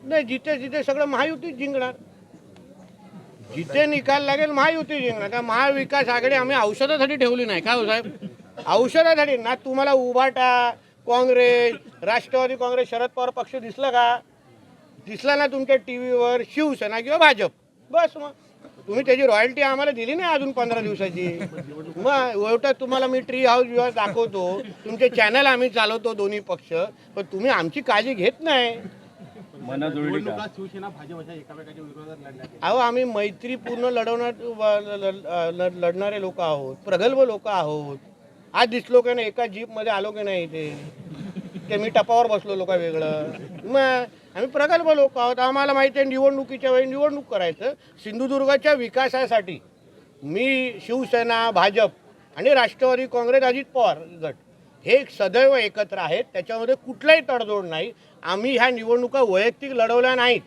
नाही, जिथे जिथे सगळं महायुतीच जिंकणार. जिथे निकाल लागेल महायुती जिंकणार. का महाविकास आघाडी आम्ही औषधासाठी ठेवली नाही का हो साहेब? औषधासाठी ना. तुम्हाला उभाटा, काँग्रेस, राष्ट्रवादी काँग्रेस, शरद पवार पक्ष दिसलं का? दिसला ना तुमच्या टी व्हीवर? शिवसेना किंवा भाजप, बस. मग तुम्ही त्याची रॉयल्टी आम्हाला दिली नाही अजून 15 दिवसाची. मग एवढं तुम्हाला मी ट्री हाऊस विहाऊस दाखवतो, तुमचे चॅनल आम्ही चालवतो दोन्ही पक्ष, पण तुम्ही आमची काळजी घेत नाही. शिवसेना भाजपच्या एकामेकाच्या विरोधात लढल्या. अहो, आम्ही मैत्रीपूर्ण लढणारे लोक आहोत, प्रगल्भ लोक आहोत. आज दिसलो की नाही, एका जीपमध्ये आलो की नाही इथे, ते मी टपावर बसलो लोक वेगळं. मग आम्ही प्रगल्भ लोक आहोत. आम्हाला माहिती आहे निवडणुकीच्या वेळी निवडणूक करायचं. सिंधुदुर्गाच्या विकासासाठी मी शिवसेना, भाजप आणि राष्ट्रवादी काँग्रेस, अजित पवार गट हे सदैव एकत्र आहेत. त्याच्यामध्ये कुठलाही तडजोड नाही. आम्ही ह्या निवडणुका वैयक्तिक लढवल्या नाहीत.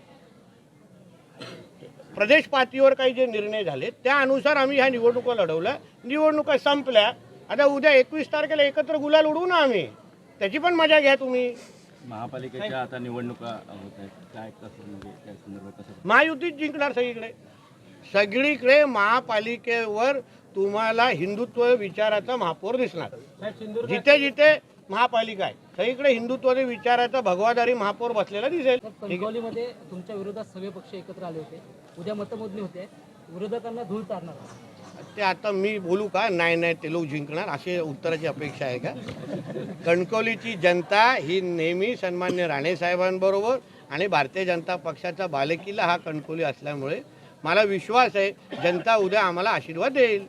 प्रदेश पातळीवर काही जे निर्णय झाले त्यानुसार आम्ही ह्या निवडणुका लढवल्या. निवडणुका संपल्या. आता उद्या 21 तारखेला एकत्र गुलाल उडवू ना आम्ही. त्याची पण मजा घ्या तुम्ही. महापालिकेच्या आता निवडणुका होत आहेत, काय कसं म्हणजे त्या संदर्भात कसं? महायुतीच जिंकणार सगळीकडे. सगळीकडे महापालिकेवर तुम्हाला हिंदुत्व विचाराचा महापौर दिसणार. जिथे जिथे महापालिका आहे सगळीकडे हिंदुत्वाच्या विचाराचा भगवादारी महापौर बसलेला दिसेल. कणकवलीमध्ये तुमच्या विरोधात सगळे पक्ष एकत्र आले होते. उद्या मतमोजणी होते, विरोधकांना धूळ चारणार. ते आता मी बोलू का? नाही नाही, ते लोक जिंकणार असे उत्तराची अपेक्षा आहे का? कणकवलीची जनता ही नेहमी सन्मान्य राणे साहेबांबरोबर आणि भारतीय जनता पक्षाचा बालेकिल्ला हा कणकवली असल्यामुळे मला विश्वास आहे जनता उद्या आम्हाला आशीर्वाद देईल.